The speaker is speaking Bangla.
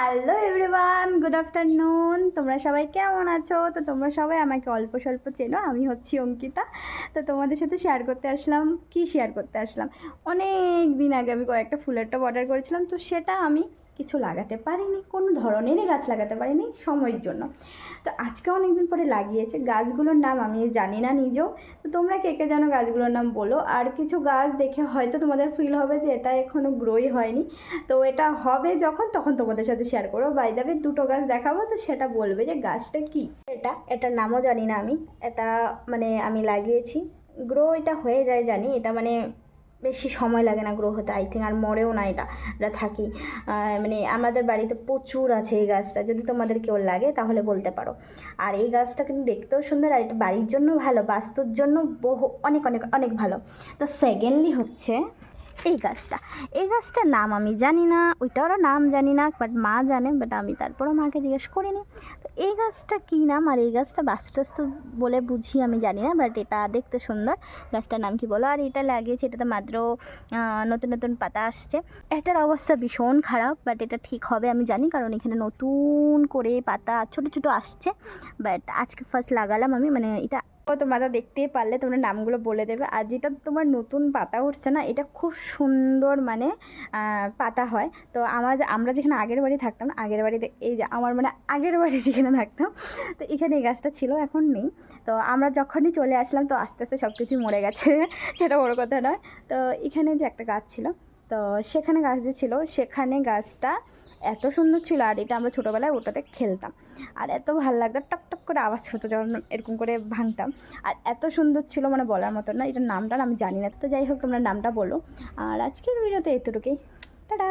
Hello everyone, good afternoon. তোমরা সবাই কেমন আছো? তো তোমরা সবাই আমাকে অল্প স্বল্প চেনো। আমি হচ্ছি অঙ্কিতা। তো তোমাদের সাথে শেয়ার করতে আসলাম। শেয়ার করতে আসলাম? অনেক দিন আগে আমি কয়েকটা ফুলের টব অর্ডার করেছিলাম, তো সেটা আমি কিছু লাগাতে পারিনি, কোনো ধরনেরই গাছ লাগাতে পারিনি সময়ের জন্য। তো আজকে অনেক দিন পরে লাগিয়েছে। গাছগুলোর নাম আমি জানি না নিজেও। তো তোমরা কে কে জানো গাছগুলোর নাম বলো। আর কিছু গাছ দেখে হয়তো তোমাদের ফিল হবে যে এটা এখনও গ্রোই হয়নি, তো এটা হবে যখন তখন তোমাদের সাথে শেয়ার করবো। বাই দ্য ওয়ে দুটো গাছ দেখাবো, তো সেটা বলবে যে গাছটা কি। এটার নামও জানি না আমি। এটা মানে আমি লাগিয়েছি, গ্রো এটা হয়ে যায় জানি। এটা মানে বেশি সময় লাগে না গ্রো হতে, আই থিঙ্ক। আর মরেও না এটা, এটা থাকি। মানে আমাদের বাড়িতে প্রচুর আছে এই গাছটা। যদি তোমাদের কেউ লাগে তাহলে বলতে পারো। আর এই গাছটা কিন্তু দেখতেও সুন্দর, আর এটা বাড়ির জন্য ভালো, বাস্তুর জন্য অনেক অনেক অনেক ভালো। তো সেকেন্ডলি হচ্ছে এই গাছটার নাম আমি জানি না, ওইটারও নাম জানি না, বাট মা জানে, বাট আমি তারপরও মাকে জিজ্ঞেস করিনি। তো এই গাছটা কী নাম আর এই গাছটা বাস্তুস্তু বলে বুঝি আমি জানি না, বাট এটা দেখতে সুন্দর। গাছটার নাম কি বলো। আর এটা লাগিয়েছি, এটাতে মাত্র নতুন নতুন পাতা আসছে। এটার অবস্থা ভীষণ খারাপ, বাট এটা ঠিক হবে আমি জানি, কারণ এখানে নতুন করে পাতা ছোটো ছোটো আসছে। বাট আজকে ফার্স্ট লাগালাম আমি, মানে এটা তোমরা দেখতেই পারলে, তোমরা নামগুলো বলে দেবে। আর যেটা তোমার নতুন পাতা উঠছে না, এটা খুব সুন্দর মানে পাতা হয়। তো আমরা যেখানে আগের বাড়ি থাকতাম, আগের বাড়িতে এই যে আমার মানে আগের বাড়ি যেখানে থাকতাম, তো এখানে এই গাছটা ছিল, এখন নেই। তো আমরা যখনই চলে আসলাম, তো আস্তে আস্তে সব কিছুই মরে গেছে সেটা বড় কথা নয়। তো এখানে যে একটা গাছ ছিল, তো সেখানে গাছ যে ছিল, সেখানে গাছটা এত সুন্দর ছিল। আর এটা আমরা ছোটোবেলায় ওটাতে খেলতাম, আর এত ভালো লাগতো, টক টক করে আওয়াজ হতো যখন এরকম করে ভাঙতাম। আর এত সুন্দর ছিল, মানে বলার মতো না। এটার নামটা আমি জানি না। তো যাই হোক, তোমরা নামটা বলো। আর আজকের ভিডিওতে এতটুকুই। টাটা।